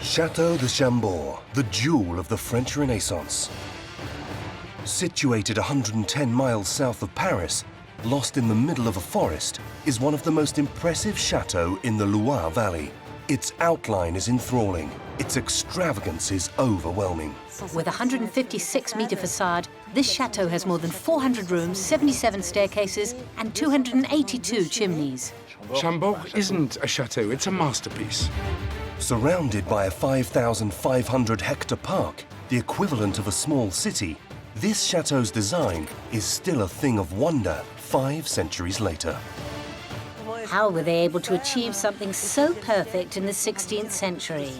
Château de Chambord, the jewel of the French Renaissance. Situated 110 miles south of Paris, lost in the middle of a forest, is one of the most impressive chateaux in the Loire Valley. Its outline is enthralling. Its extravagance is overwhelming. With a 156-metre facade, this chateau has more than 400 rooms, 77 staircases and 282 chimneys. Chambord isn't a chateau, it's a masterpiece. Surrounded by a 5,500 hectare park, the equivalent of a small city, this chateau's design is still a thing of wonder 5 centuries later. How were they able to achieve something so perfect in the 16th century?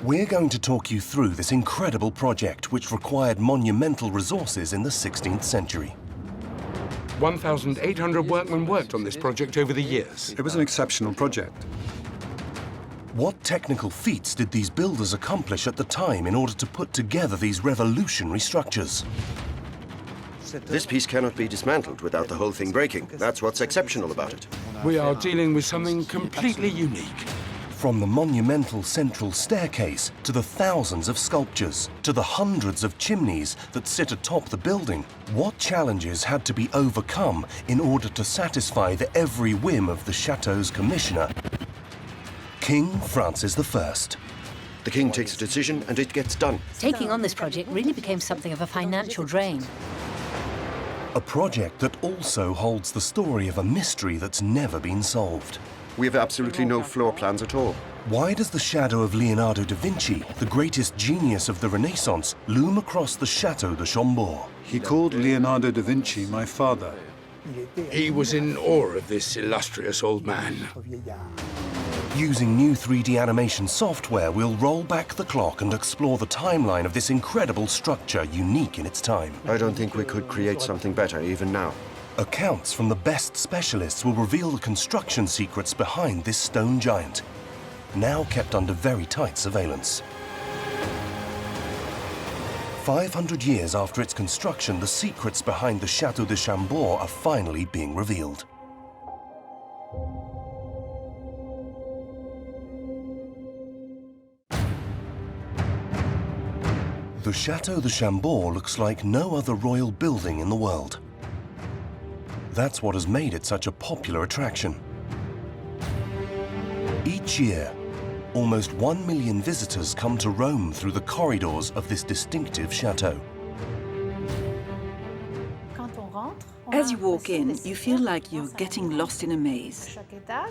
We're going to talk you through this incredible project which required monumental resources in the 16th century. 1,800 workmen worked on this project over the years. It was an exceptional project. What technical feats did these builders accomplish at the time in order to put together these revolutionary structures? This piece cannot be dismantled without the whole thing breaking. That's what's exceptional about it. We are dealing with something completely unique. From the monumental central staircase to the thousands of sculptures, to the hundreds of chimneys that sit atop the building, what challenges had to be overcome in order to satisfy the every whim of the chateau's commissioner, King Francis I? The king takes a decision and it gets done. Taking on this project really became something of a financial drain. A project that also holds the story of a mystery that's never been solved. We have absolutely no floor plans at all. Why does the shadow of Leonardo da Vinci, the greatest genius of the Renaissance, loom across the Château de Chambord? He called Leonardo da Vinci my father. He was in awe of this illustrious old man. Using new 3D animation software, we'll roll back the clock and explore the timeline of this incredible structure unique in its time. I don't think we could create something better even now. Accounts from the best specialists will reveal the construction secrets behind this stone giant, now kept under very tight surveillance. 500 years after its construction, the secrets behind the Château de Chambord are finally being revealed. The Château de Chambord looks like no other royal building in the world. That's what has made it such a popular attraction. Each year, almost 1 million visitors come to roam through the corridors of this distinctive chateau. As you walk in, you feel like you're getting lost in a maze.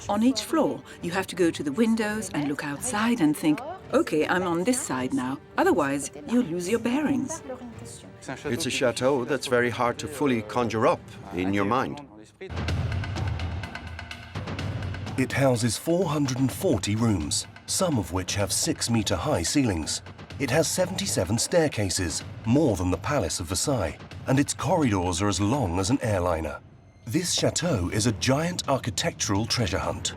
On each floor, you have to go to the windows and look outside and think, okay, I'm on this side now. Otherwise, you'll lose your bearings. It's a chateau that's very hard to fully conjure up in your mind. It houses 440 rooms, some of which have 6-meter-high ceilings. It has 77 staircases, more than the Palace of Versailles, and its corridors are as long as an airliner. This chateau is a giant architectural treasure hunt.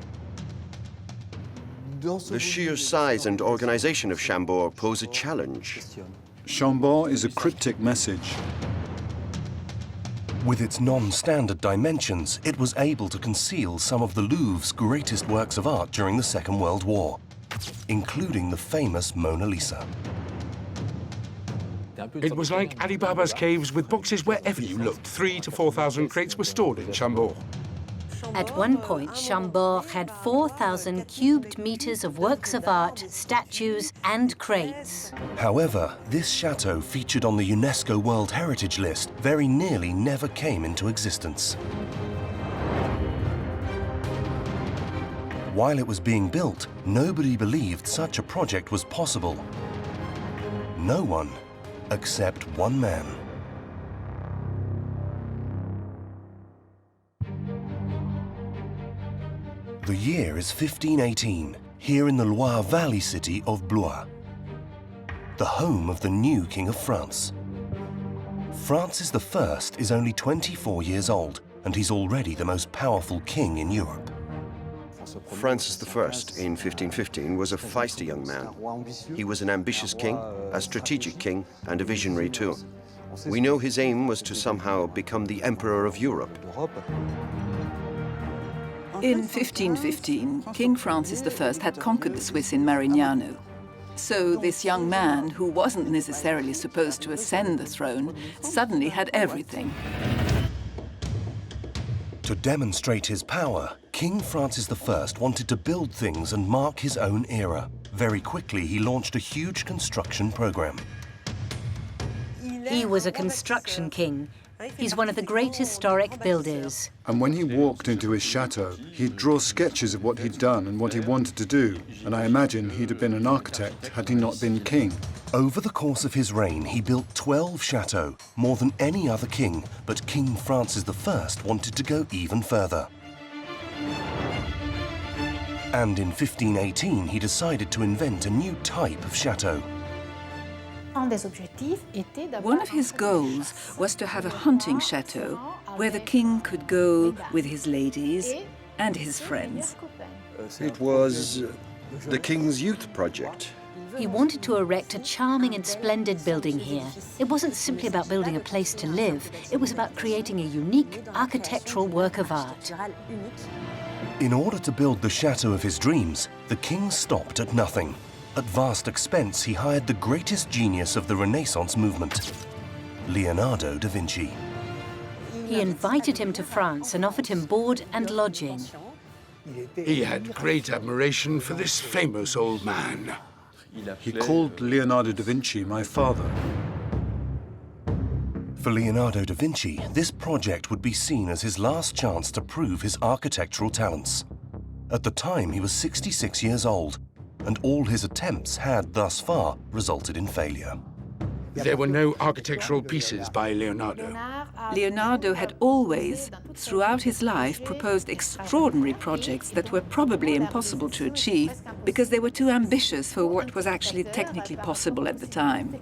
The sheer size and organization of Chambord pose a challenge. Chambord is a cryptic message. With its non-standard dimensions, it was able to conceal some of the Louvre's greatest works of art during the Second World War, including the famous Mona Lisa. It was like Ali Baba's caves with boxes wherever you looked. 3,000 to 4,000 crates were stored in Chambord. At one point, Chambord had 4,000 cubed meters of works of art, statues and crates. However, this chateau featured on the UNESCO World Heritage List very nearly never came into existence. While it was being built, nobody believed such a project was possible. No one, except one man. The year is 1518, here in the Loire Valley city of Blois, the home of the new King of France. Francis I is only 24 years old, and he's already the most powerful king in Europe. Francis I in 1515 was a feisty young man. He was an ambitious king, a strategic king, and a visionary too. We know his aim was to somehow become the Emperor of Europe. In 1515, King Francis I had conquered the Swiss in Marignano. So this young man, who wasn't necessarily supposed to ascend the throne, suddenly had everything. To demonstrate his power, King Francis I wanted to build things and mark his own era. Very quickly, he launched a huge construction program. He was a construction king. He's one of the great historic builders. And when he walked into his chateau, he'd draw sketches of what he'd done and what he wanted to do. And I imagine he'd have been an architect had he not been king. Over the course of his reign, he built 12 chateaux, more than any other king, but King Francis I wanted to go even further. And in 1518, he decided to invent a new type of chateau. One of his goals was to have a hunting chateau where the king could go with his ladies and his friends. It was the king's youth project. He wanted to erect a charming and splendid building here. It wasn't simply about building a place to live. It was about creating a unique architectural work of art. In order to build the chateau of his dreams, the king stopped at nothing. At vast expense, he hired the greatest genius of the Renaissance movement, Leonardo da Vinci. He invited him to France and offered him board and lodging. He had great admiration for this famous old man. He called Leonardo da Vinci my father. For Leonardo da Vinci, this project would be seen as his last chance to prove his architectural talents. At the time, he was 66 years old, and all his attempts had thus far resulted in failure. There were no architectural pieces by Leonardo. Leonardo had always, throughout his life, proposed extraordinary projects that were probably impossible to achieve because they were too ambitious for what was actually technically possible at the time.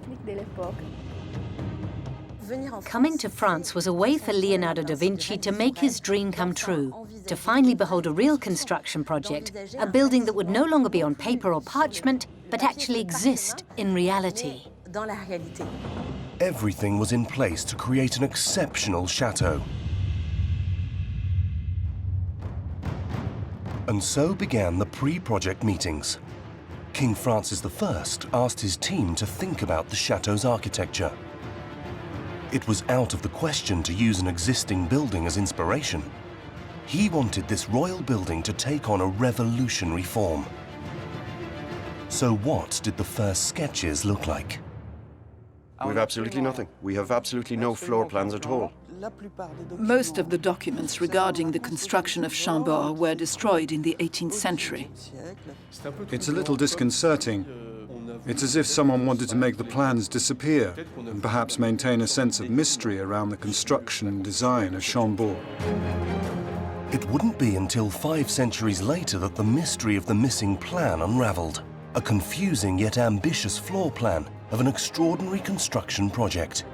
Coming to France was a way for Leonardo da Vinci to make his dream come true, to finally behold a real construction project, a building that would no longer be on paper or parchment, but actually exist in reality. Everything was in place to create an exceptional chateau. And so began the pre-project meetings. King Francis I asked his team to think about the chateau's architecture. It was out of the question to use an existing building as inspiration. He wanted this royal building to take on a revolutionary form. So what did the first sketches look like? We've absolutely nothing. We have absolutely no floor plans at all. Most of the documents regarding the construction of Chambord were destroyed in the 18th century. It's a little disconcerting. It's as if someone wanted to make the plans disappear and perhaps maintain a sense of mystery around the construction and design of Chambord. It wouldn't be until 5 centuries later that the mystery of the missing plan unraveled. A confusing yet ambitious floor plan of an extraordinary construction project.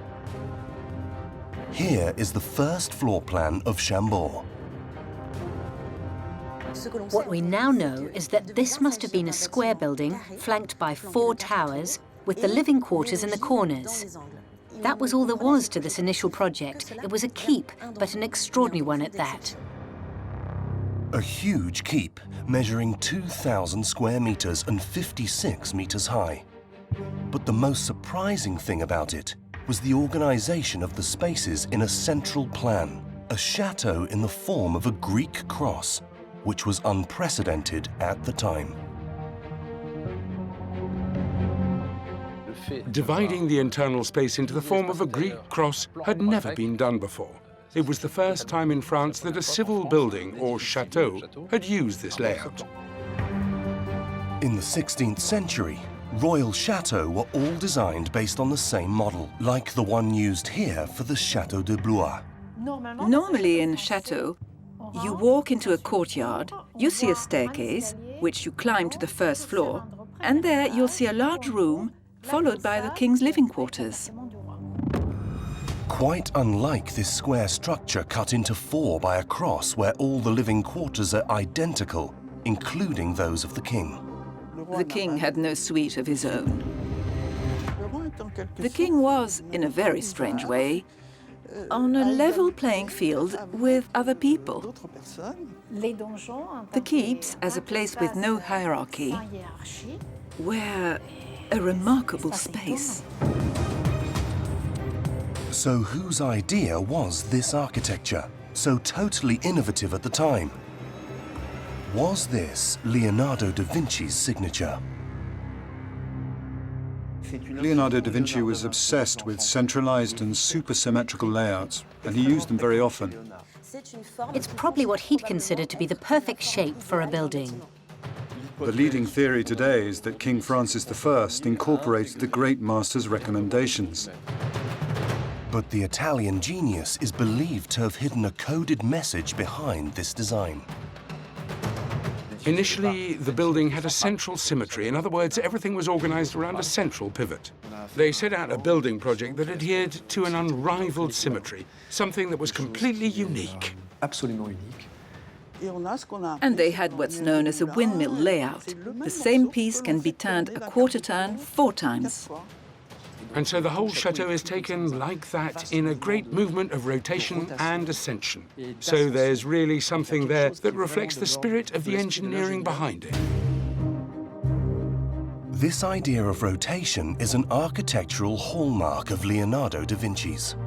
Here is the first floor plan of Chambord. What we now know is that this must have been a square building flanked by 4 towers with the living quarters in the corners. That was all there was to this initial project. It was a keep, but an extraordinary one at that. A huge keep measuring 2,000 square meters and 56 meters high. But the most surprising thing about it was the organization of the spaces in a central plan, a chateau in the form of a Greek cross, which was unprecedented at the time. Dividing the internal space into the form of a Greek cross had never been done before. It was the first time in France that a civil building, or chateau, had used this layout. In the 16th century, royal chateaux were all designed based on the same model, like the one used here for the Château de Blois. Normally in a chateau, you walk into a courtyard, you see a staircase, which you climb to the first floor, and there you'll see a large room, followed by the king's living quarters. Quite unlike this square structure cut into 4 by a cross where all the living quarters are identical, including those of the king. The king had no suite of his own. The king was, in a very strange way, on a level playing field with other people. The keeps, as a place with no hierarchy, were a remarkable space. So whose idea was this architecture, so totally innovative at the time? Was this Leonardo da Vinci's signature? Leonardo da Vinci was obsessed with centralized and supersymmetrical layouts, and he used them very often. It's probably what he'd consider to be the perfect shape for a building. The leading theory today is that King Francis I incorporated the great master's recommendations. But the Italian genius is believed to have hidden a coded message behind this design. Initially, the building had a central symmetry. In other words, everything was organized around a central pivot. They set out a building project that adhered to an unrivaled symmetry, something that was completely unique. And they had what's known as a windmill layout. The same piece can be turned a quarter turn 4 times. And so the whole chateau is taken like that in a great movement of rotation and ascension. So there's really something there that reflects the spirit of the engineering behind it. This idea of rotation is an architectural hallmark of Leonardo da Vinci's.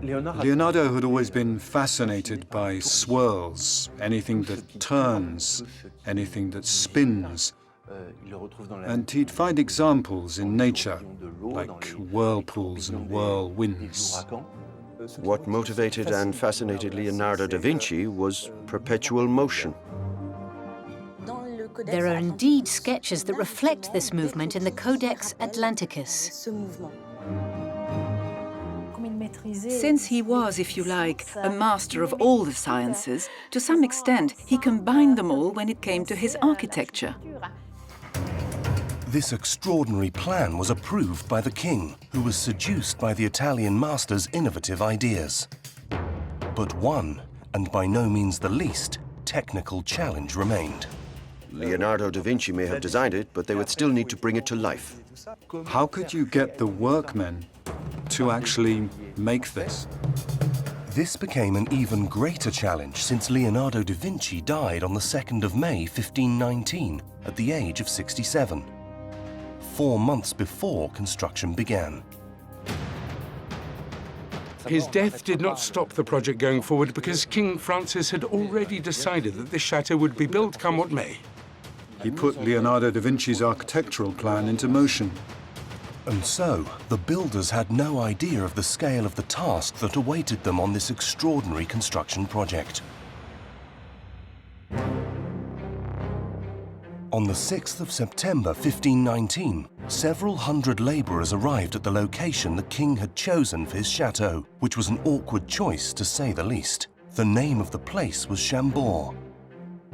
Leonardo had always been fascinated by swirls, anything that turns, anything that spins. And he'd find examples in nature, like whirlpools and whirlwinds. What motivated and fascinated Leonardo da Vinci was perpetual motion. There are indeed sketches that reflect this movement in the Codex Atlanticus. Since he was, if you like, a master of all the sciences, to some extent he combined them all when it came to his architecture. This extraordinary plan was approved by the king, who was seduced by the Italian master's innovative ideas. But one, and by no means the least, technical challenge remained. Leonardo da Vinci may have designed it, but they would still need to bring it to life. How could you get the workmen to actually make this? This became an even greater challenge since Leonardo da Vinci died on the 2nd of May 1519 at the age of 67. 4 months before construction began. His death did not stop the project going forward because King Francis had already decided that this chateau would be built come what may. He put Leonardo da Vinci's architectural plan into motion. And so, the builders had no idea of the scale of the task that awaited them on this extraordinary construction project. On the 6th of September 1519, several hundred labourers arrived at the location the king had chosen for his chateau, which was an awkward choice to say the least. The name of the place was Chambord,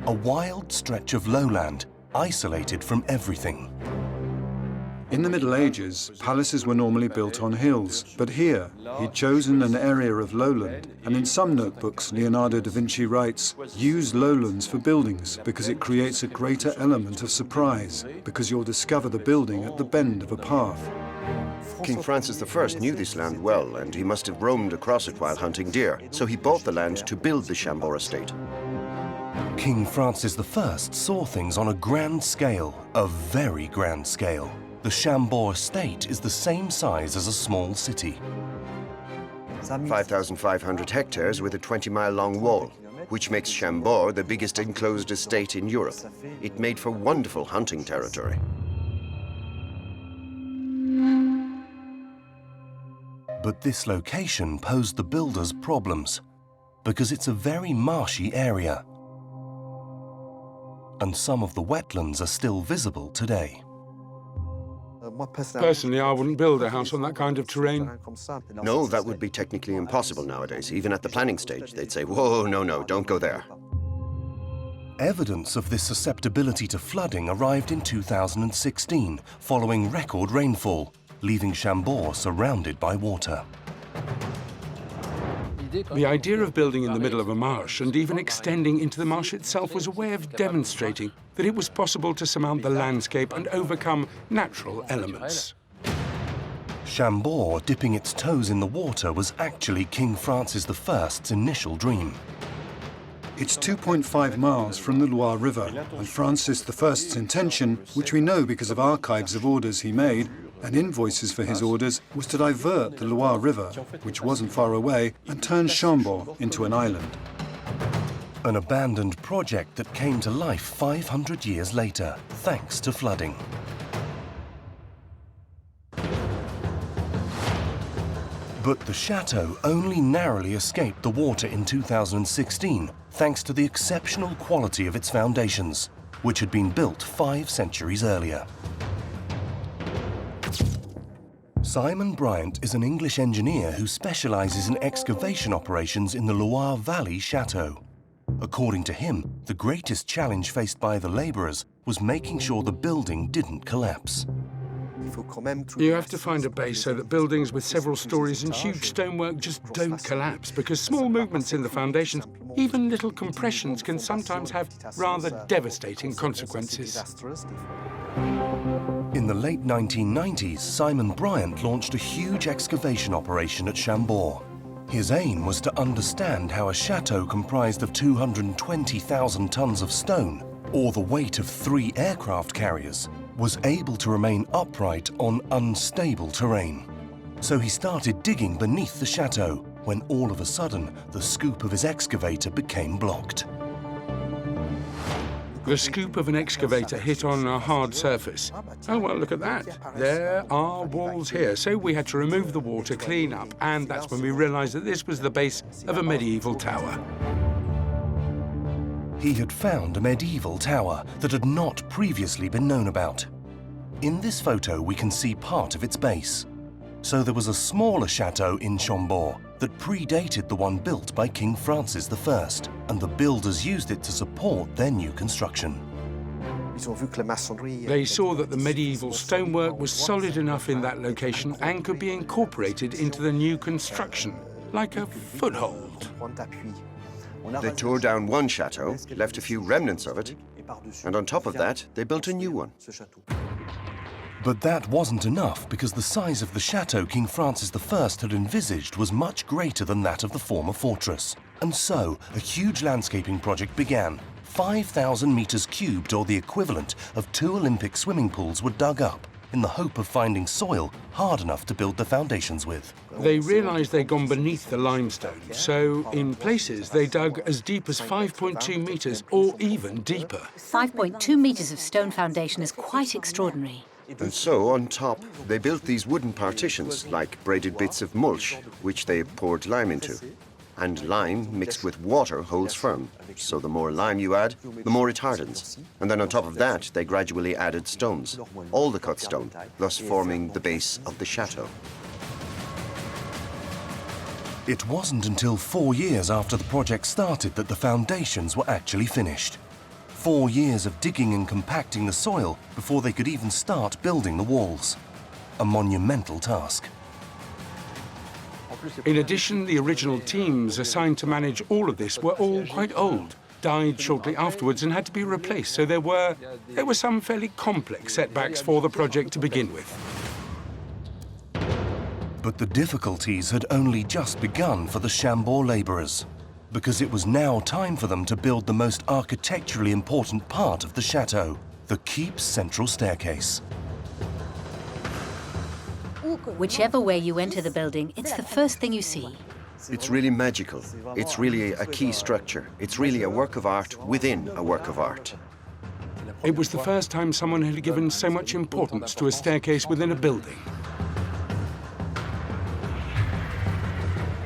a wild stretch of lowland, isolated from everything. In the Middle Ages, palaces were normally built on hills, but here he'd chosen an area of lowland, and in some notebooks Leonardo da Vinci writes, "Use lowlands for buildings because it creates a greater element of surprise, because you'll discover the building at the bend of a path." King Francis I knew this land well, and he must have roamed across it while hunting deer, so he bought the land to build the Chambord estate. King Francis I saw things on a grand scale, a very grand scale. The Chambord estate is the same size as a small city. 5,500 hectares with a 20-mile-long wall, which makes Chambord the biggest enclosed estate in Europe. It made for wonderful hunting territory. But this location posed the builders problems, because it's a very marshy area. And some of the wetlands are still visible today. Personally, I wouldn't build a house on that kind of terrain. No, that would be technically impossible nowadays. Even at the planning stage, they'd say, "Whoa, no, don't go there." Evidence of this susceptibility to flooding arrived in 2016, following record rainfall, leaving Chambord surrounded by water. The idea of building in the middle of a marsh and even extending into the marsh itself was a way of demonstrating that it was possible to surmount the landscape and overcome natural elements. Chambord dipping its toes in the water was actually King Francis I's initial dream. It's 2.5 miles from the Loire River, and Francis I's intention, which we know because of archives of orders he made and invoices for his orders, was to divert the Loire River, which wasn't far away, and turn Chambord into an island. An abandoned project that came to life 500 years later, thanks to flooding. But the chateau only narrowly escaped the water in 2016, thanks to the exceptional quality of its foundations, which had been built 5 centuries earlier. Simon Bryant is an English engineer who specializes in excavation operations in the Loire Valley Chateau. According to him, the greatest challenge faced by the laborers was making sure the building didn't collapse. You have to find a base so that buildings with several stories and huge stonework just don't collapse, because small movements in the foundations, even little compressions, can sometimes have rather devastating consequences. In the late 1990s, Simon Bryant launched a huge excavation operation at Chambord. His aim was to understand how a chateau comprised of 220,000 tons of stone, or the weight of 3 aircraft carriers, was able to remain upright on unstable terrain. So he started digging beneath the chateau, when all of a sudden, the scoop of his excavator became blocked. The scoop of an excavator hit on a hard surface. Oh, well, look at that. There are walls here. So we had to remove the water, clean up, and that's when we realized that this was the base of a medieval tower. He had found a medieval tower that had not previously been known about. In this photo, we can see part of its base. So there was a smaller chateau in Chambord that predated the one built by King Francis I, and the builders used it to support their new construction. They saw that the medieval stonework was solid enough in that location and could be incorporated into the new construction, like a foothold. They tore down one chateau, left a few remnants of it, and on top of that, they built a new one. But that wasn't enough, because the size of the chateau King Francis I had envisaged was much greater than that of the former fortress. And so, a huge landscaping project began. 5,000 meters cubed, or the equivalent of 2 Olympic swimming pools, were dug up in the hope of finding soil hard enough to build the foundations with. They realized they'd gone beneath the limestone, so in places they dug as deep as 5.2 meters or even deeper. 5.2 meters of stone foundation is quite extraordinary. And so, on top, they built these wooden partitions, like braided bits of mulch, which they poured lime into. And lime mixed with water holds firm, so the more lime you add, the more it hardens. And then on top of that, they gradually added stones, all the cut stone, thus forming the base of the chateau. It wasn't until 4 years after the project started that the foundations were actually finished. 4 years of digging and compacting the soil before they could even start building the walls. A monumental task. In addition, the original teams assigned to manage all of this were all quite old, died shortly afterwards and had to be replaced, so there were some fairly complex setbacks for the project to begin with. But the difficulties had only just begun for the Chambord laborers, because it was now time for them to build the most architecturally important part of the chateau, the keep's central staircase. Whichever way you enter the building, it's the first thing you see. It's really magical. It's really a key structure. It's really a work of art within a work of art. It was the first time someone had given so much importance to a staircase within a building.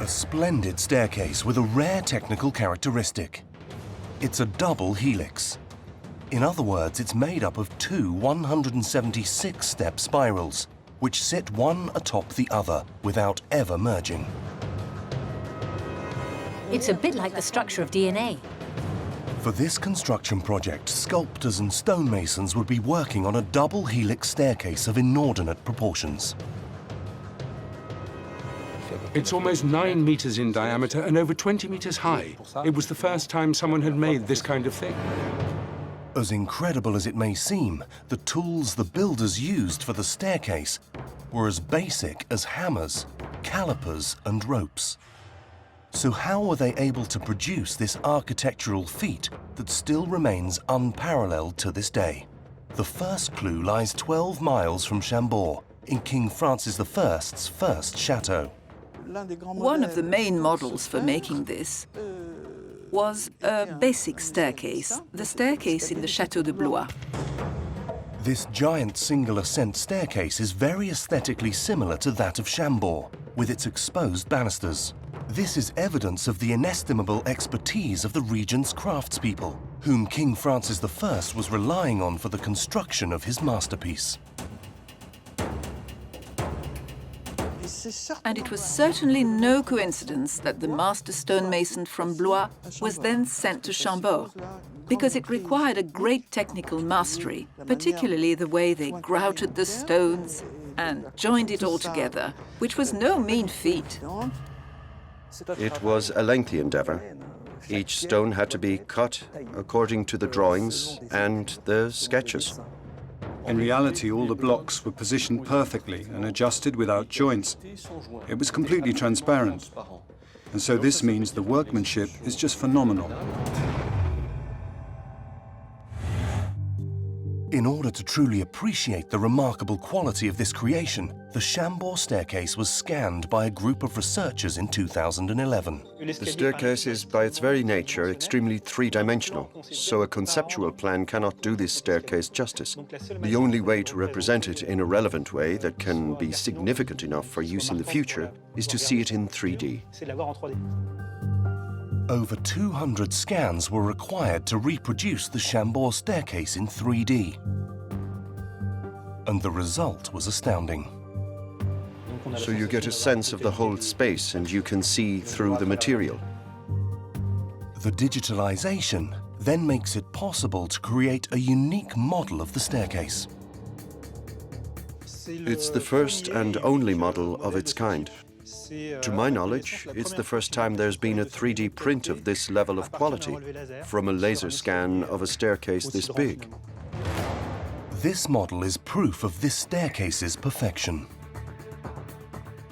A splendid staircase with a rare technical characteristic. It's a double helix. In other words, it's made up of 2 176-step spirals, which sit one atop the other without ever merging. It's a bit like the structure of DNA. For this construction project, sculptors and stonemasons would be working on a double helix staircase of inordinate proportions. It's almost 9 meters in diameter and over 20 meters high. It was the first time someone had made this kind of thing. As incredible as it may seem, the tools the builders used for the staircase were as basic as hammers, calipers, and ropes. So how were they able to produce this architectural feat that still remains unparalleled to this day? The first clue lies 12 miles from Chambord, in King Francis I's first chateau. One of the main models for making this was a basic staircase, the staircase in the Château de Blois. This giant single ascent staircase is very aesthetically similar to that of Chambord, with its exposed banisters. This is evidence of the inestimable expertise of the region's craftspeople, whom King Francis I was relying on for the construction of his masterpiece. And it was certainly no coincidence that the master stonemason from Blois was then sent to Chambord, because it required a great technical mastery, particularly the way they grouted the stones and joined it all together, which was no mean feat. It was a lengthy endeavor. Each stone had to be cut according to the drawings and the sketches. In reality, all the blocks were positioned perfectly and adjusted without joints. It was completely transparent. And so this means the workmanship is just phenomenal. In order to truly appreciate the remarkable quality of this creation, the Chambord staircase was scanned by a group of researchers in 2011. The staircase is, by its very nature, extremely three-dimensional, so a conceptual plan cannot do this staircase justice. The only way to represent it in a relevant way that can be significant enough for use in the future is to see it in 3D. Over 200 scans were required to reproduce the Chambord staircase in 3D. And the result was astounding. So you get a sense of the whole space and you can see through the material. The digitalization then makes it possible to create a unique model of the staircase. It's the first and only model of its kind. To my knowledge, it's the first time there's been a 3D print of this level of quality from a laser scan of a staircase this big. This model is proof of this staircase's perfection.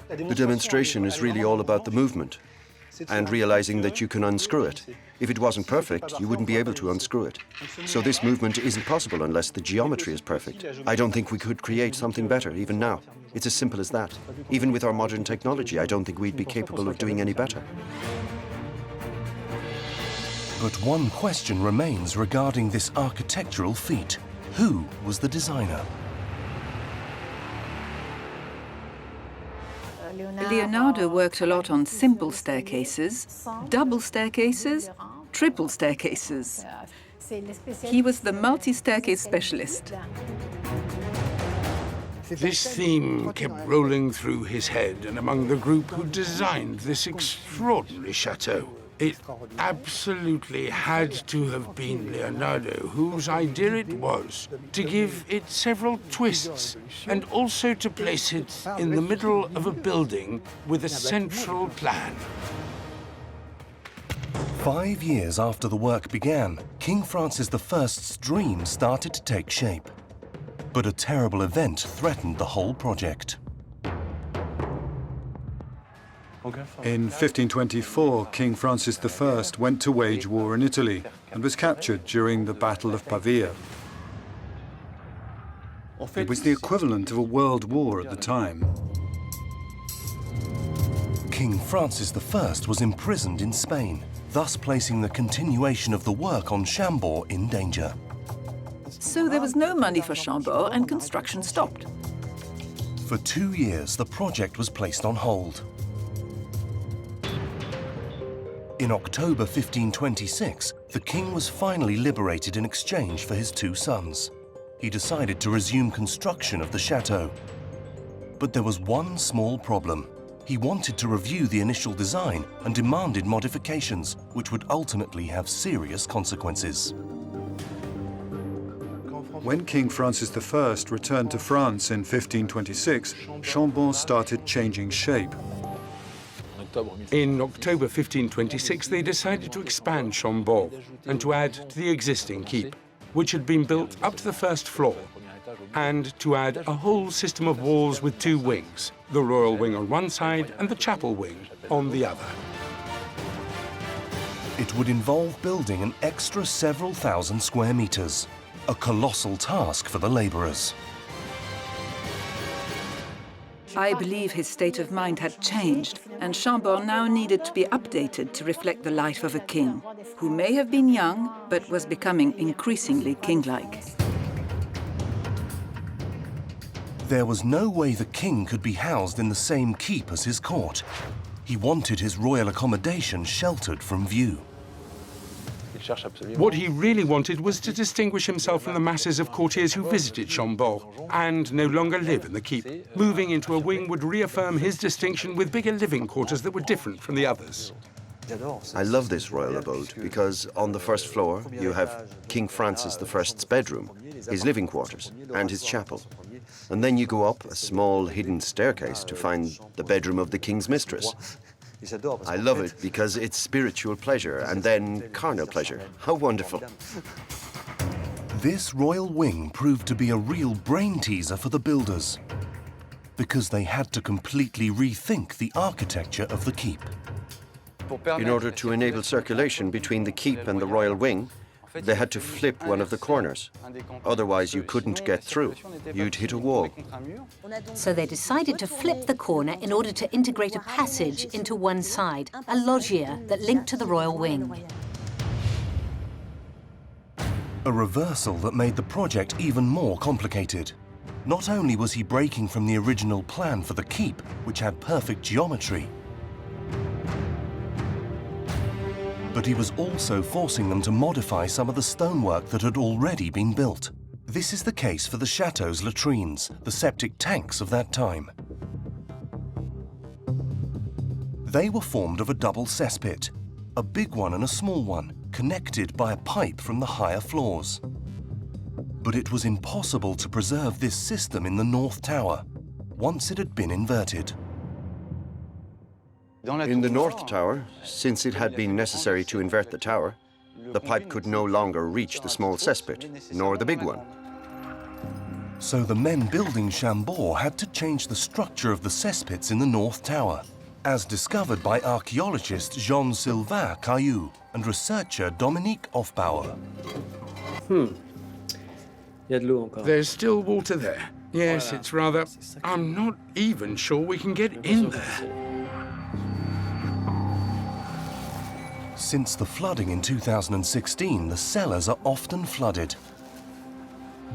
The demonstration is really all about the movement and realizing that you can unscrew it. If it wasn't perfect, you wouldn't be able to unscrew it. So this movement isn't possible unless the geometry is perfect. I don't think we could create something better, even now. It's as simple as that. Even with our modern technology, I don't think we'd be capable of doing any better. But one question remains regarding this architectural feat. Who was the designer? Leonardo worked a lot on simple staircases, double staircases, triple staircases. He was the multi-staircase specialist. This theme kept rolling through his head and among the group who designed this extraordinary chateau. It absolutely had to have been Leonardo whose idea it was to give it several twists and also to place it in the middle of a building with a central plan. 5 years after the work began, King Francis I's dream started to take shape. But a terrible event threatened the whole project. In 1524, King Francis I went to wage war in Italy and was captured during the Battle of Pavia. It was the equivalent of a world war at the time. King Francis I was imprisoned in Spain, thus placing the continuation of the work on Chambord in danger. So there was no money for Chambord and construction stopped. For 2 years, the project was placed on hold. In October 1526, the king was finally liberated in exchange for his 2 sons. He decided to resume construction of the chateau. But there was one small problem. He wanted to review the initial design and demanded modifications, which would ultimately have serious consequences. When King Francis I returned to France in 1526, Chambord started changing shape. In October 1526, they decided to expand Chambord and to add to the existing keep, which had been built up to the first floor. and to add a whole system of walls with two wings, the royal wing on one side and the chapel wing on the other. It would involve building an extra several thousand square meters, a colossal task for the laborers. I believe his state of mind had changed, and Chambord now needed to be updated to reflect the life of a king, who may have been young, but was becoming increasingly king-like. There was no way the king could be housed in the same keep as his court. He wanted his royal accommodation sheltered from view. What he really wanted was to distinguish himself from the masses of courtiers who visited Chambord and no longer live in the keep. Moving into a wing would reaffirm his distinction with bigger living quarters that were different from the others. I love this royal abode because on the first floor you have King Francis I's bedroom, his living quarters, and his chapel. And then you go up a small hidden staircase to find the bedroom of the king's mistress. I love it because it's spiritual pleasure and then carnal pleasure. How wonderful. This royal wing proved to be a real brain teaser for the builders, because they had to completely rethink the architecture of the keep. In order to enable circulation between the keep and the royal wing, they had to flip one of the corners. Otherwise, you couldn't get through. You'd hit a wall. So they decided to flip the corner in order to integrate a passage into one side, a loggia that linked to the royal wing. A reversal that made the project even more complicated. Not only was he breaking from the original plan for the keep, which had perfect geometry, but he was also forcing them to modify some of the stonework that had already been built. This is the case for the chateau's latrines, the septic tanks of that time. They were formed of a double cesspit, a big one and a small one, connected by a pipe from the higher floors. But it was impossible to preserve this system in the North Tower, once it had been inverted. In the North Tower, since it had been necessary to invert the tower, the pipe could no longer reach the small cesspit, nor the big one. So the men building Chambord had to change the structure of the cesspits in the North Tower, as discovered by archaeologist Jean-Sylvain Caillou and researcher Dominique Hofbauer. There's still water there. Yes, it's rather... I'm not even sure we can get in there. Since the flooding in 2016, the cellars are often flooded.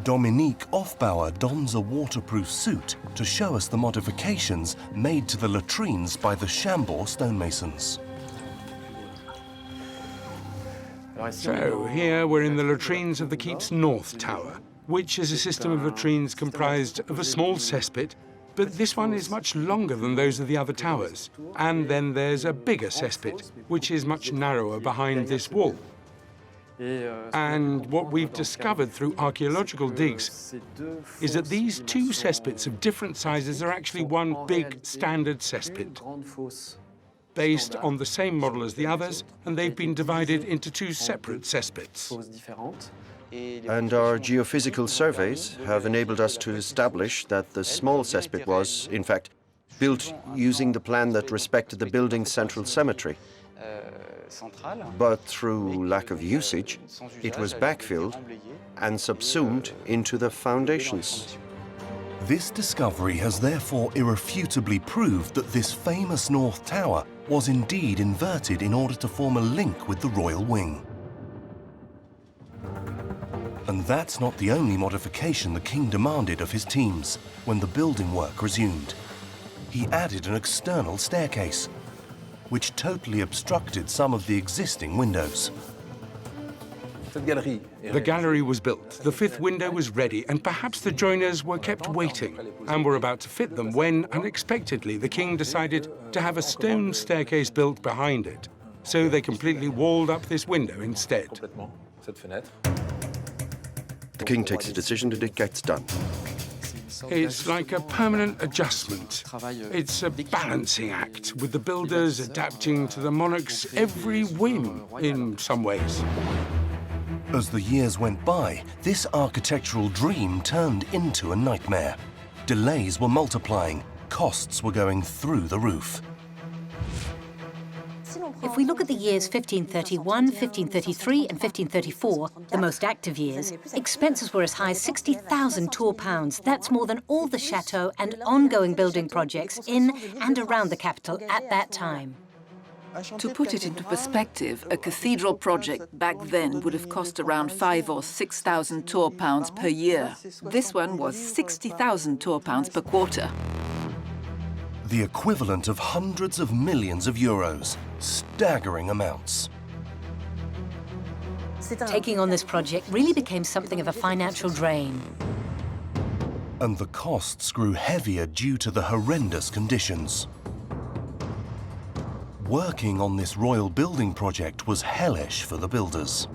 Dominique Hofbauer dons a waterproof suit to show us the modifications made to the latrines by the Chambord stonemasons. So here we're in the latrines of the keep's North Tower, which is a system of latrines comprised of a small cesspit, but this one is much longer than those of the other towers. And then there's a bigger cesspit, which is much narrower behind this wall. And what we've discovered through archaeological digs is that these two cesspits of different sizes are actually one big standard cesspit, based on the same model as the others, and they've been divided into two separate cesspits. And our geophysical surveys have enabled us to establish that the small cesspit was, in fact, built using the plan that respected the building's central symmetry. But through lack of usage, it was backfilled and subsumed into the foundations. This discovery has therefore irrefutably proved that this famous North Tower was indeed inverted in order to form a link with the royal wing. And that's not the only modification the king demanded of his teams when the building work resumed. He added an external staircase, which totally obstructed some of the existing windows. The gallery was built, the fifth window was ready, and perhaps the joiners were kept waiting and were about to fit them when, unexpectedly, the king decided to have a stone staircase built behind it. So they completely walled up this window instead. The king takes a decision and it gets done. It's like a permanent adjustment. It's a balancing act, with the builders adapting to the monarch's every whim in some ways. As the years went by, this architectural dream turned into a nightmare. Delays were multiplying, costs were going through the roof. If we look at the years 1531, 1533 and 1534, the most active years, expenses were as high as 60,000 tour pounds. That's more than all the chateau and ongoing building projects in and around the capital at that time. To put it into perspective, a cathedral project back then would have cost around 5,000 or 6,000 tour pounds per year. This one was 60,000 tour pounds per quarter. The equivalent of hundreds of millions of euros, staggering amounts. Taking on this project really became something of a financial drain. And the costs grew heavier due to the horrendous conditions. Working on this royal building project was hellish for the builders.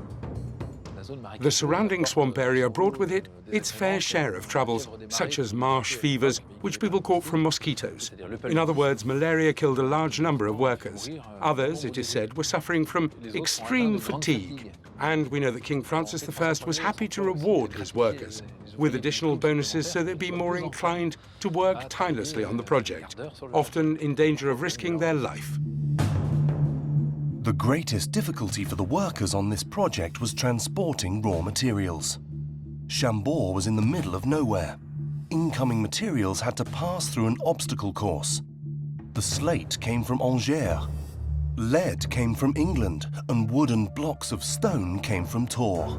The surrounding swamp area brought with it its fair share of troubles, such as marsh fevers, which people caught from mosquitoes. In other words, malaria killed a large number of workers. Others, it is said, were suffering from extreme fatigue. And we know that King Francis I was happy to reward his workers with additional bonuses so they'd be more inclined to work tirelessly on the project, often in danger of risking their life. The greatest difficulty for the workers on this project was transporting raw materials. Chambord was in the middle of nowhere. Incoming materials had to pass through an obstacle course. The slate came from Angers, lead came from England, and wooden blocks of stone came from Tours.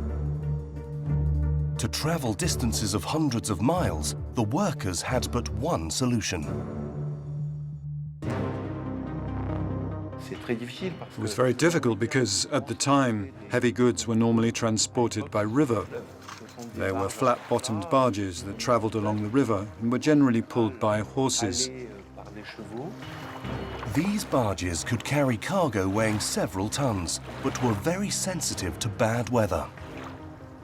To travel distances of hundreds of miles, the workers had but one solution. It was very difficult because, at the time, heavy goods were normally transported by river. There were flat-bottomed barges that travelled along the river and were generally pulled by horses. These barges could carry cargo weighing several tons, but were very sensitive to bad weather.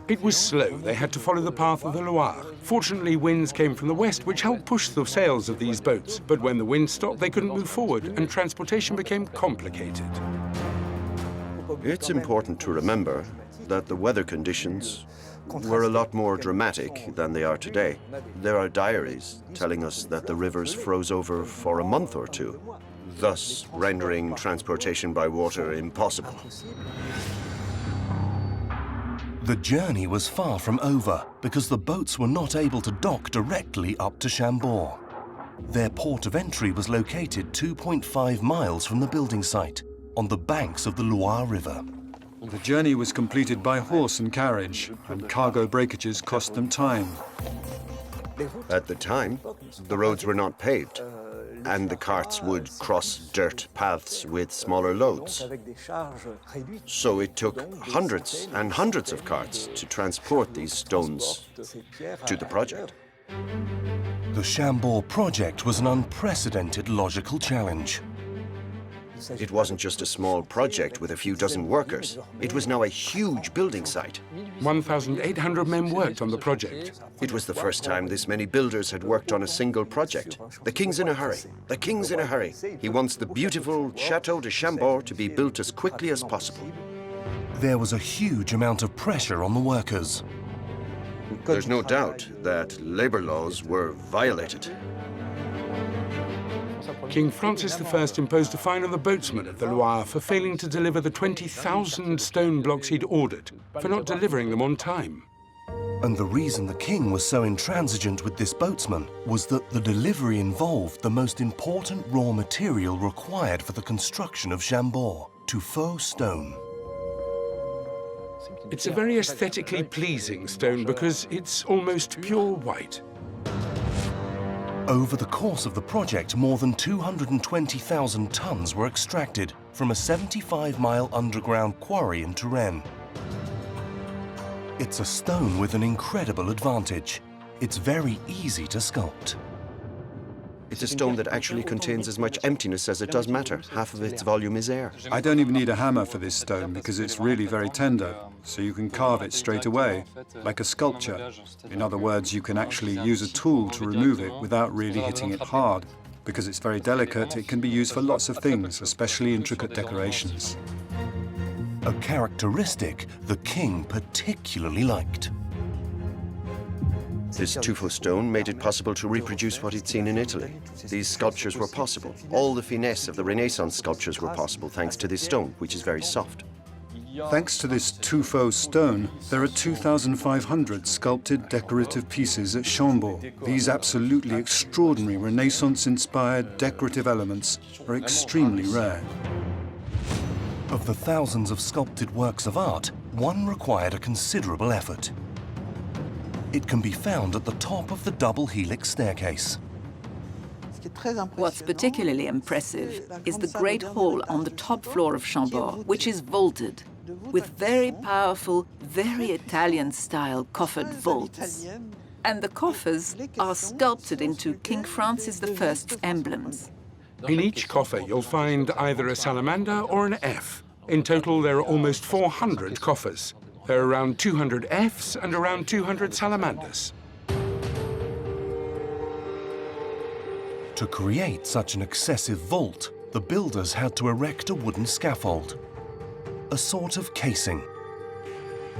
It was slow. They had to follow the path of the Loire. Fortunately, winds came from the west, which helped push the sails of these boats. But when the wind stopped, they couldn't move forward, and transportation became complicated. It's important to remember that the weather conditions were a lot more dramatic than they are today. There are diaries telling us that the rivers froze over for a month or two, thus rendering transportation by water impossible. The journey was far from over because the boats were not able to dock directly up to Chambord. Their port of entry was located 2.5 miles from the building site, on the banks of the Loire River. The journey was completed by horse and carriage, and cargo breakages cost them time. At the time, the roads were not paved, and the carts would cross dirt paths with smaller loads. So it took hundreds and hundreds of carts to transport these stones to the project. The Chambord project was an unprecedented logical challenge. It wasn't just a small project with a few dozen workers. It was now a huge building site. 1,800 men worked on the project. It was the first time this many builders had worked on a single project. The king's in a hurry. The king's in a hurry. He wants the beautiful Chateau de Chambord to be built as quickly as possible. There was a huge amount of pressure on the workers. There's no doubt that labor laws were violated. King Francis I imposed a fine on the boatsmen of the Loire for failing to deliver the 20,000 stone blocks he'd ordered, for not delivering them on time. And the reason the king was so intransigent with this boatsman was that the delivery involved the most important raw material required for the construction of Chambord, tuffeau stone. It's a very aesthetically pleasing stone because it's almost pure white. Over the course of the project, more than 220,000 tons were extracted from a 75-mile underground quarry in Touraine. It's a stone with an incredible advantage. It's very easy to sculpt. It's a stone that actually contains as much emptiness as it does matter. Half of its volume is air. I don't even need a hammer for this stone because it's really very tender, so you can carve it straight away, like a sculpture. In other words, you can actually use a tool to remove it without really hitting it hard. Because it's very delicate, it can be used for lots of things, especially intricate decorations. a characteristic the king particularly liked. This tuffo stone made it possible to reproduce what he'd seen in Italy. These sculptures were possible. All the finesse of the Renaissance sculptures were possible thanks to this stone, which is very soft. Thanks to this tuffo stone, there are 2,500 sculpted decorative pieces at Chambord. These absolutely extraordinary Renaissance-inspired decorative elements are extremely rare. Of the thousands of sculpted works of art, one required a considerable effort. It can be found at the top of the double helix staircase. What's particularly impressive is the great hall on the top floor of Chambord, which is vaulted, with very powerful, very Italian-style coffered vaults. And the coffers are sculpted into King Francis I's emblems. In each coffer, you'll find either a salamander or an F. In total, there are almost 400 coffers. There are around 200 Fs and around 200 salamanders. To create such an excessive vault, the builders had to erect a wooden scaffold, a sort of casing.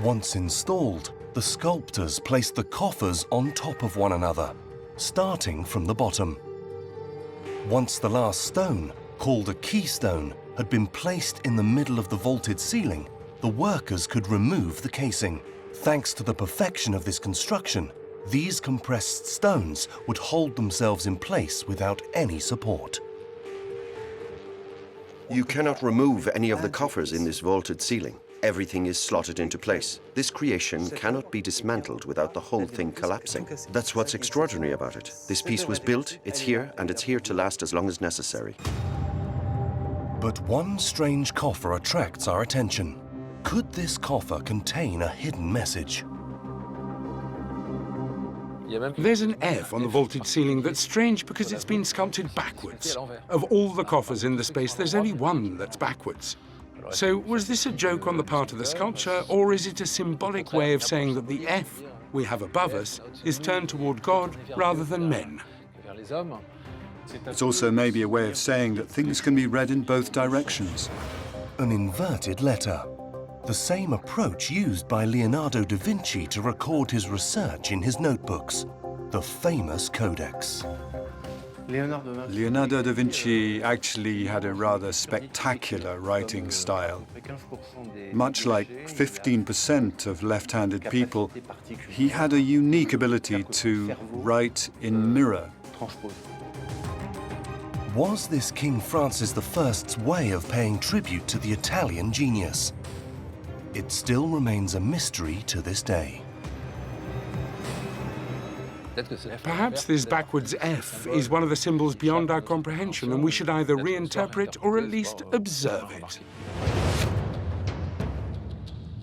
Once installed, the sculptors placed the coffers on top of one another, starting from the bottom. Once the last stone, called a keystone, had been placed in the middle of the vaulted ceiling, the workers could remove the casing. Thanks to the perfection of this construction, these compressed stones would hold themselves in place without any support. You cannot remove any of the coffers in this vaulted ceiling. Everything is slotted into place. This creation cannot be dismantled without the whole thing collapsing. That's what's extraordinary about it. This piece was built, it's here, and it's here to last as long as necessary. But one strange coffer attracts our attention. Could this coffer contain a hidden message? There's an F on the vaulted ceiling that's strange because it's been sculpted backwards. Of all the coffers in the space, there's only one that's backwards. So was this a joke on the part of the sculpture, or is it a symbolic way of saying that the F we have above us is turned toward God rather than men? It's also maybe a way of saying that things can be read in both directions. An inverted letter. The same approach used by Leonardo da Vinci to record his research in his notebooks, the famous Codex. Leonardo da Vinci actually had a rather spectacular writing style. Much like 15% of left-handed people, he had a unique ability to write in mirror. Was this King Francis I's way of paying tribute to the Italian genius? It still remains a mystery to this day. Perhaps this backwards F is one of the symbols beyond our comprehension, and we should either reinterpret or at least observe it.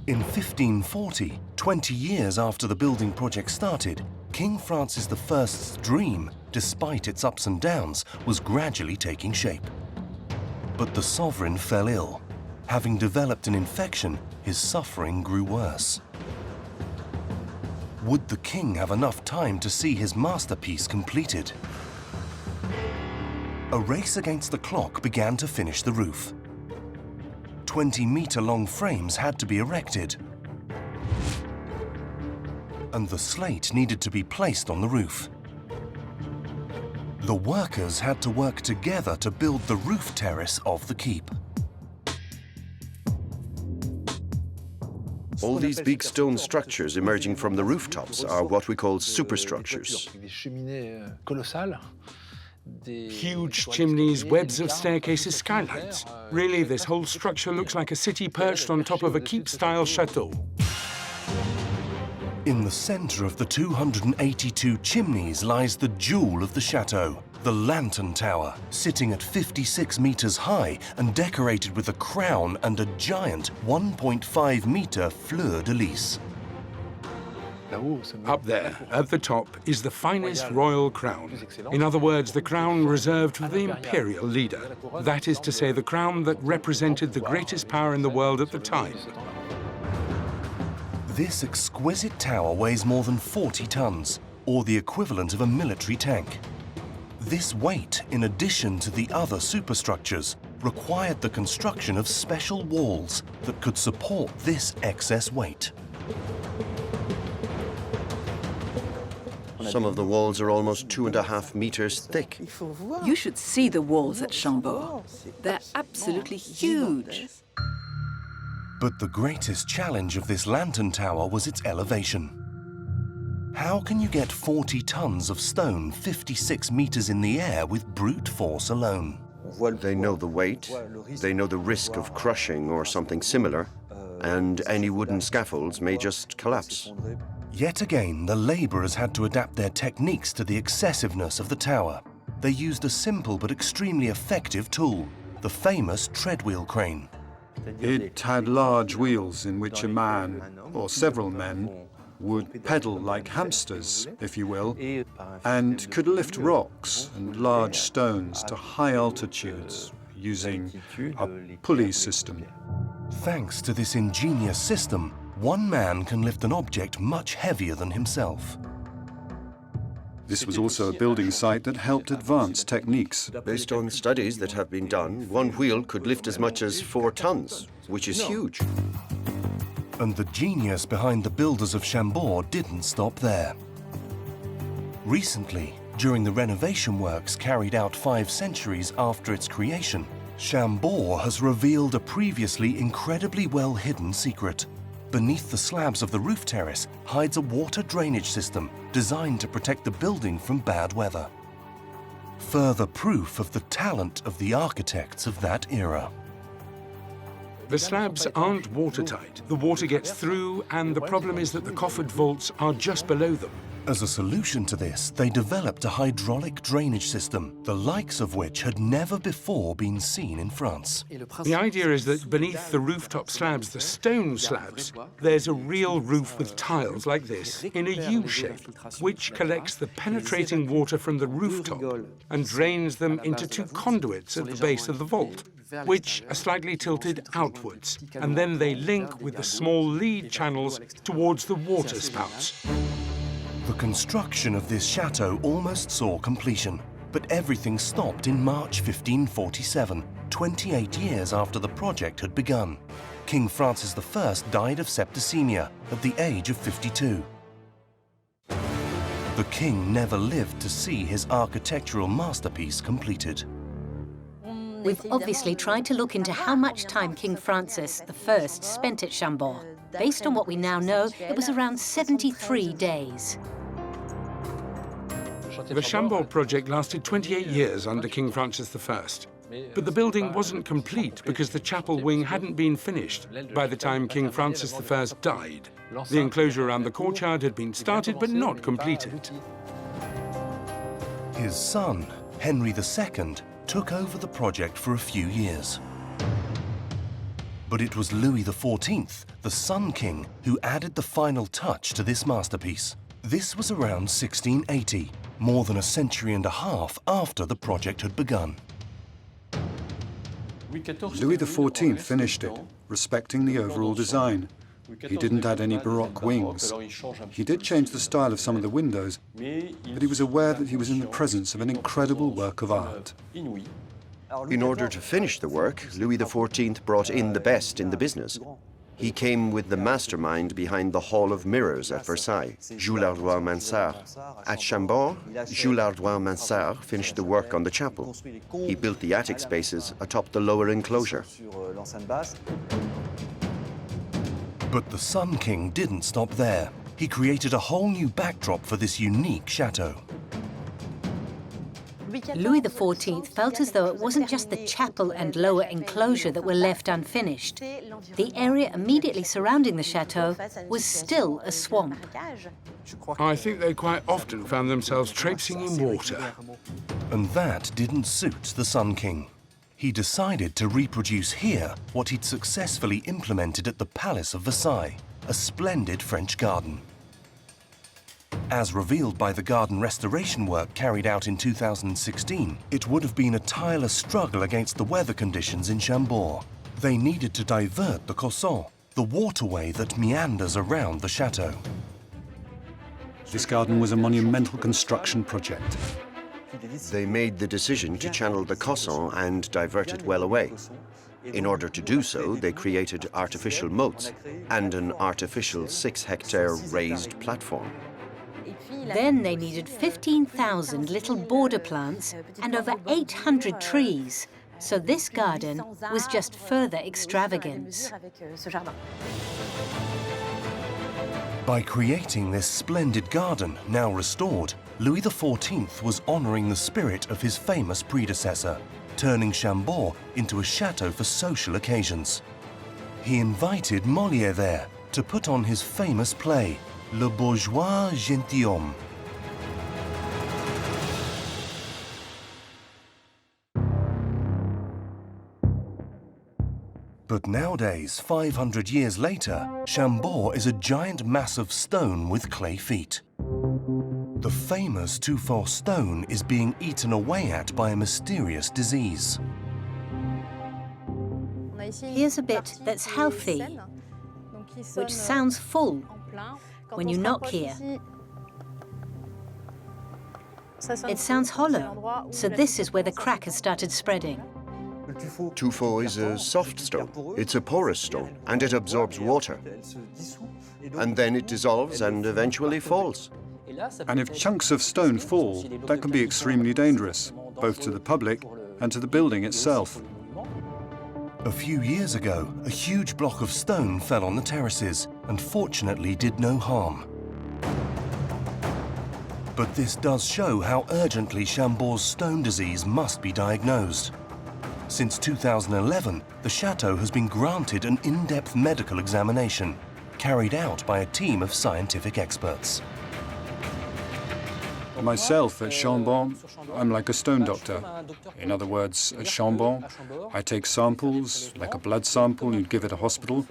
In 1540, 20 years after the building project started, King Francis I's dream, despite its ups and downs, was gradually taking shape. But the sovereign fell ill. Having developed an infection, his suffering grew worse. Would the king have enough time to see his masterpiece completed? A race against the clock began to finish the roof. 20-meter-long frames had to be erected, and the slate needed to be placed on the roof. The workers had to work together to build the roof terrace of the keep. All these big stone structures emerging from the rooftops are what we call superstructures. Huge chimneys, webs of staircases, skylights. Really, this whole structure looks like a city perched on top of a keep-style chateau. In the center of the 282 chimneys lies the jewel of the chateau, the Lantern Tower, sitting at 56 meters high and decorated with a crown and a giant 1.5-meter fleur-de-lis. Up there, at the top, is the finest royal crown. In other words, the crown reserved for the imperial leader. That is to say, the crown that represented the greatest power in the world at the time. This exquisite tower weighs more than 40 tons, or the equivalent of a military tank. This weight, in addition to the other superstructures, required the construction of special walls that could support this excess weight. Some of the walls are almost 2.5 meters thick. You should see the walls at Chambord. They're absolutely huge. But the greatest challenge of this lantern tower was its elevation. How can you get 40 tons of stone 56 meters in the air with brute force alone? They know the weight, they know the risk of crushing or something similar, and any wooden scaffolds may just collapse. Yet again, the labourers had to adapt their techniques to the excessiveness of the tower. They used a simple but extremely effective tool, the famous treadwheel crane. It had large wheels in which a man, or several men, would pedal like hamsters, if you will, and could lift rocks and large stones to high altitudes using a pulley system. Thanks to this ingenious system, one man can lift an object much heavier than himself. This was also a building site that helped advance techniques. Based on studies that have been done, one wheel could lift as much as 4 tons, which is huge. And the genius behind the builders of Chambord didn't stop there. Recently, during the renovation works carried out 5 centuries after its creation, Chambord has revealed a previously incredibly well-hidden secret. Beneath the slabs of the roof terrace hides a water drainage system designed to protect the building from bad weather. Further proof of the talent of the architects of that era. The slabs aren't watertight. The water gets through, and the problem is that the coffered vaults are just below them. As a solution to this, they developed a hydraulic drainage system, the likes of which had never before been seen in France. The idea is that beneath the rooftop slabs, the stone slabs, there's a real roof with tiles like this, in a U shape, which collects the penetrating water from the rooftop and drains them into 2 conduits at the base of the vault, which are slightly tilted outwards, and then they link with the small lead channels towards the water spouts. The construction of this chateau almost saw completion, but everything stopped in March 1547, 28 years after the project had begun. King Francis I died of septicemia at the age of 52. The king never lived to see his architectural masterpiece completed. We've obviously tried to look into how much time King Francis I spent at Chambord. Based on what we now know, it was around 73 days. The Chambord project lasted 28 years under King Francis I. But the building wasn't complete because the chapel wing hadn't been finished by the time King Francis I died. The enclosure around the courtyard had been started but not completed. His son, Henry II, took over the project for a few years. But it was Louis XIV, the Sun King, who added the final touch to this masterpiece. This was around 1680, more than a century and a half after the project had begun. Louis XIV finished it, respecting the overall design. He didn't add any Baroque wings. He did change the style of some of the windows, but he was aware that he was in the presence of an incredible work of art. In order to finish the work, Louis XIV brought in the best in the business. He came with the mastermind behind the Hall of Mirrors at Versailles, Jules Lardouin-Mansart. At Chambord, Jules Lardouin-Mansart finished the work on the chapel. He built the attic spaces atop the lower enclosure. But the Sun King didn't stop there. He created a whole new backdrop for this unique chateau. Louis XIV felt as though it wasn't just the chapel and lower enclosure that were left unfinished. The area immediately surrounding the chateau was still a swamp. I think they quite often found themselves traipsing in water. And that didn't suit the Sun King. He decided to reproduce here what he'd successfully implemented at the Palace of Versailles, a splendid French garden. As revealed by the garden restoration work carried out in 2016, it would have been a tireless struggle against the weather conditions in Chambord. They needed to divert the Cosson, the waterway that meanders around the chateau. This garden was a monumental construction project. They made the decision to channel the Cosson and divert it well away. In order to do so, they created artificial moats and an artificial 6-hectare raised platform. Then they needed 15,000 little border plants and over 800 trees. So this garden was just further extravagance. By creating this splendid garden, now restored, Louis XIV was honouring the spirit of his famous predecessor, turning Chambord into a chateau for social occasions. He invited Molière there to put on his famous play, Le Bourgeois Gentilhomme. But nowadays, 500 years later, Chambord is a giant mass of stone with clay feet. The famous Toufort stone is being eaten away at by a mysterious disease. Here's a bit that's healthy, which sounds full when you knock here. It sounds hollow, so this is where the crack has started spreading. Tuffeau is a soft stone. It's a porous stone, and it absorbs water. And then it dissolves and eventually falls. And if chunks of stone fall, that can be extremely dangerous, both to the public and to the building itself. A few years ago, a huge block of stone fell on the terraces and fortunately did no harm. But this does show how urgently Chambord's stone disease must be diagnosed. Since 2011, the chateau has been granted an in-depth medical examination, carried out by a team of scientific experts. Myself, at Chambord, I'm like a stone doctor. In other words, at Chambord, I take samples, like a blood sample you'd give at a hospital.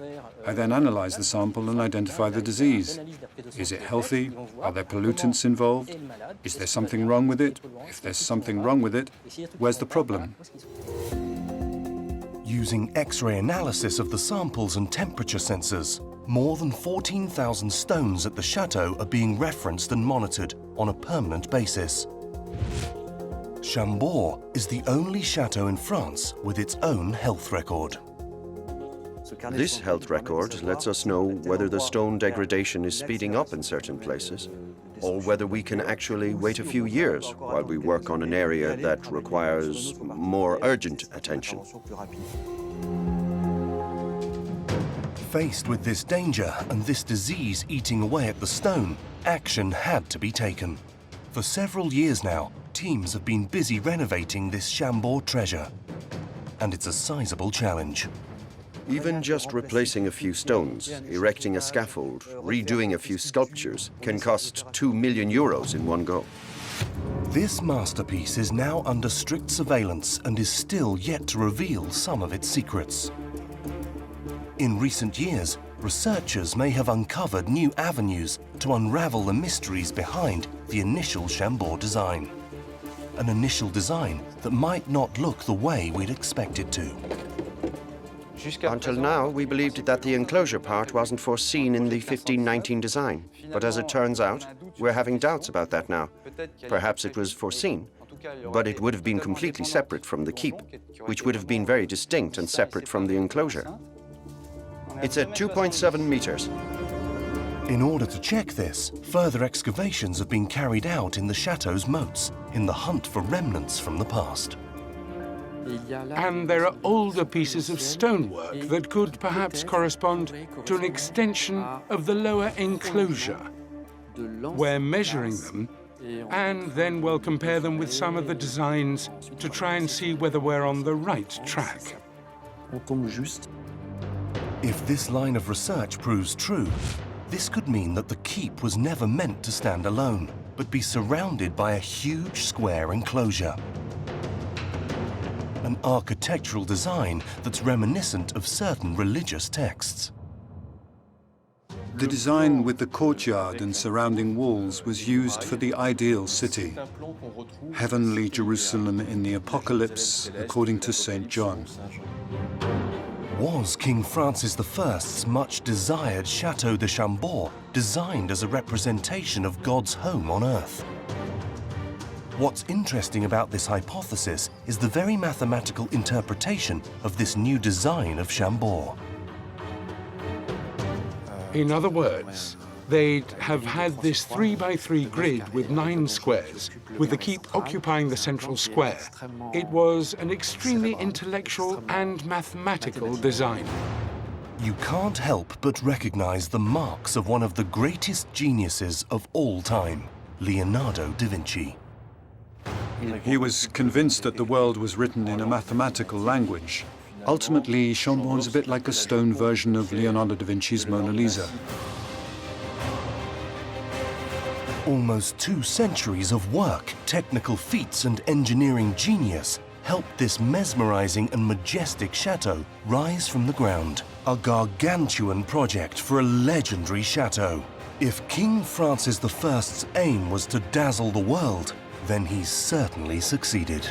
I then analyze the sample and identify the disease. Is it healthy? Are there pollutants involved? Is there something wrong with it? If there's something wrong with it, where's the problem? Using X-ray analysis of the samples and temperature sensors, more than 14,000 stones at the chateau are being referenced and monitored on a permanent basis. Chambord is the only chateau in France with its own health record. This health record lets us know whether the stone degradation is speeding up in certain places, or whether we can actually wait a few years while we work on an area that requires more urgent attention. Faced with this danger and this disease eating away at the stone, action had to be taken. For several years now, teams have been busy renovating this Chambord treasure. And it's a sizable challenge. Even just replacing a few stones, erecting a scaffold, redoing a few sculptures can cost €2 million in one go. This masterpiece is now under strict surveillance and is still yet to reveal some of its secrets. In recent years, researchers may have uncovered new avenues to unravel the mysteries behind the initial Chambord design. An initial design that might not look the way we'd expect it to. Until now, we believed that the enclosure part wasn't foreseen in the 1519 design. But as it turns out, we're having doubts about that now. Perhaps it was foreseen, but it would have been completely separate from the keep, which would have been very distinct and separate from the enclosure. It's at 2.7 meters. In order to check this, further excavations have been carried out in the chateau's moats in the hunt for remnants from the past. And there are older pieces of stonework that could perhaps correspond to an extension of the lower enclosure. We're measuring them, and then we'll compare them with some of the designs to try and see whether we're on the right track. If this line of research proves true, this could mean that the keep was never meant to stand alone, but be surrounded by a huge square enclosure. An architectural design that's reminiscent of certain religious texts. The design with the courtyard and surrounding walls was used for the ideal city, heavenly Jerusalem in the Apocalypse, according to St. John. Was King Francis I's much-desired Château de Chambord designed as a representation of God's home on earth? What's interesting about this hypothesis is the very mathematical interpretation of this new design of Chambord. In other words, they'd have had this 3x3 grid with 9 squares, with the keep occupying the central square. It was an extremely intellectual and mathematical design. You can't help but recognize the marks of one of the greatest geniuses of all time, Leonardo da Vinci. He was convinced that the world was written in a mathematical language. Ultimately, Chambord's a bit like a stone version of Leonardo da Vinci's Mona Lisa. Almost 2 centuries of work, technical feats and engineering genius helped this mesmerizing and majestic chateau rise from the ground. A gargantuan project for a legendary chateau. If King Francis I's aim was to dazzle the world, then he certainly succeeded.